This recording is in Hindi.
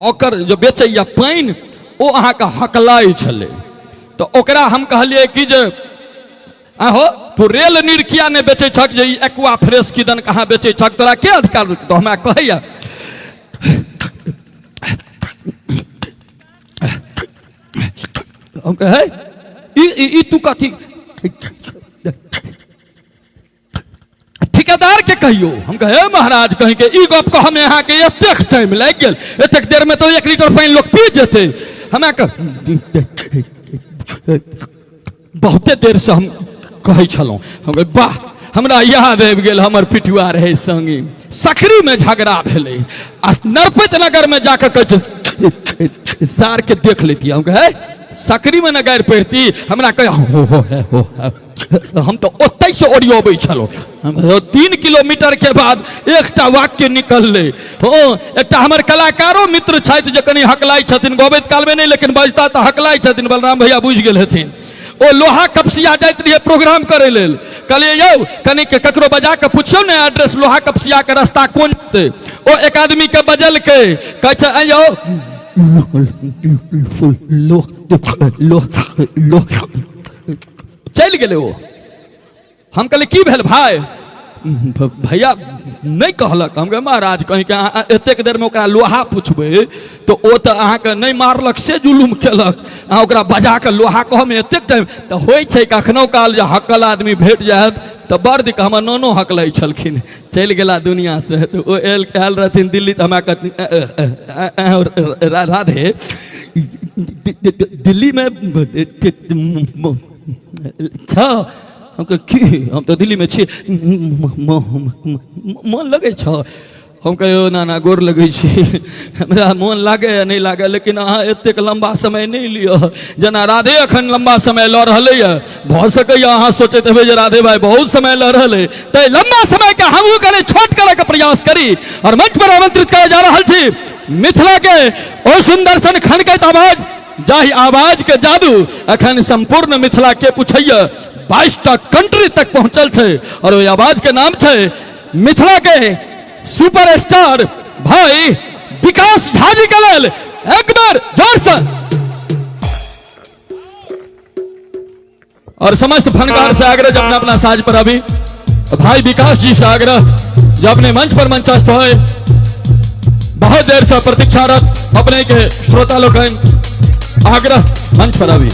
ओकर जो बेचैया पानि ओ अहाँके हकलाई छलै। तो ओकरा हम कहलिए कि जे आहो तू रेल नीर किया नहीं बेचे छक, जे एक्वा फ्रेश किदन कहाँ बेचे छक, तोरा के अधिकार? तो हमरा कहैया हम कहे ई तू कथी ठेकेदार के कहियो? हम कहे महाराज कहीं के ई गप को हमें यहाँ के एतेक टाइम लग गया, एतेक देर में तो 1 लीटर पानी लोग पी जेते। हमें बहुते देर से हम कहे छलौं। हम कहे वाह, हमरा याद आबि गेल हमर पिटुआ रहे संगी, सकरी में झगड़ा भेले आ नरपत नगर में जाकर कहे सार के देख लेती। हम कहे सकरी में न गारि पड़ती, हमरा कहे हो हम तो ओतै से ओरियोबै छलो। 3 किलोमीटर के बाद एकटा वाक्य निकलले। हो एकटा हमर कलाकारो मित्र छथि जे कनी हकलाई छथिन, गबैत काल में नहीं लेकिन बजता तो हकलाई छथिन, बलराम भैया बुझि गेल हेथिन। ओ लोहा कपसिया जाइत रहिए प्रोग्राम करे लेल, कहलिए यौ कनी के ककरो बजा के पूछियो ने एड्रेस लोहा कपसिया के रास्ता कोन छै। ओ एक आदमी के बजल के कहे छै आयो चल गेले। ओ हम कहले की भेल भाई? भैया नहीं कहलक। हम कहे महाराज कहीं के एतेक देर में ओकरा लोहा पूछबे तो ओ तो अहाँ के नहीं मारलक से जुलुम केलक, अहाँ ओकरा बजा के लोहा कह में एतेक टाइम तो होय छै। कखनो काल जे हकल आदमी भेट जायत तो बड़ दिक हमर नोनो हकलै छलखिन, चल गेला दुनिया से। तो ओ आयल रहथिन दिल्ली, तो हमरा राधे दिल्ली में छ। हम तो दिल्ली में छी, मन लगे छ? हम कहो ना गोर लगे छी, हमरा मन लागे या नहीं लागे, लेकिन अहाँ एतेक लंबा समय नहीं लियो जना राधे अखन लंबा समय ल रहे है। भ सके अहाँ सोचते हे जे राधे भाई बहुत समय ल रहे, तो लंबा समय के हम करे छोट करे के प्रयास करी और मंच पर आमंत्रित करे जा रहा छी मिथिला के ओ सुंदर सन खनकैत आवाज, जाहि आवाज के जादू अखन संपूर्ण मिथिला के पूछैया 22टा कंट्री तक पहुंचल छे। और वो आवाज के नाम छे मिथिला के सुपरस्टार भाई विकास झा जी के लेल एक बार जोर से। और समस्त फनकार से आग्रह जब अपना साज पर अभी भाई विकास जी से आग्रह जो अपने मंच पर मंचस्थ हो, बहुत देर से प्रतीक्षारत अपने के श्रोता लोग आग्रह मंच पर अभी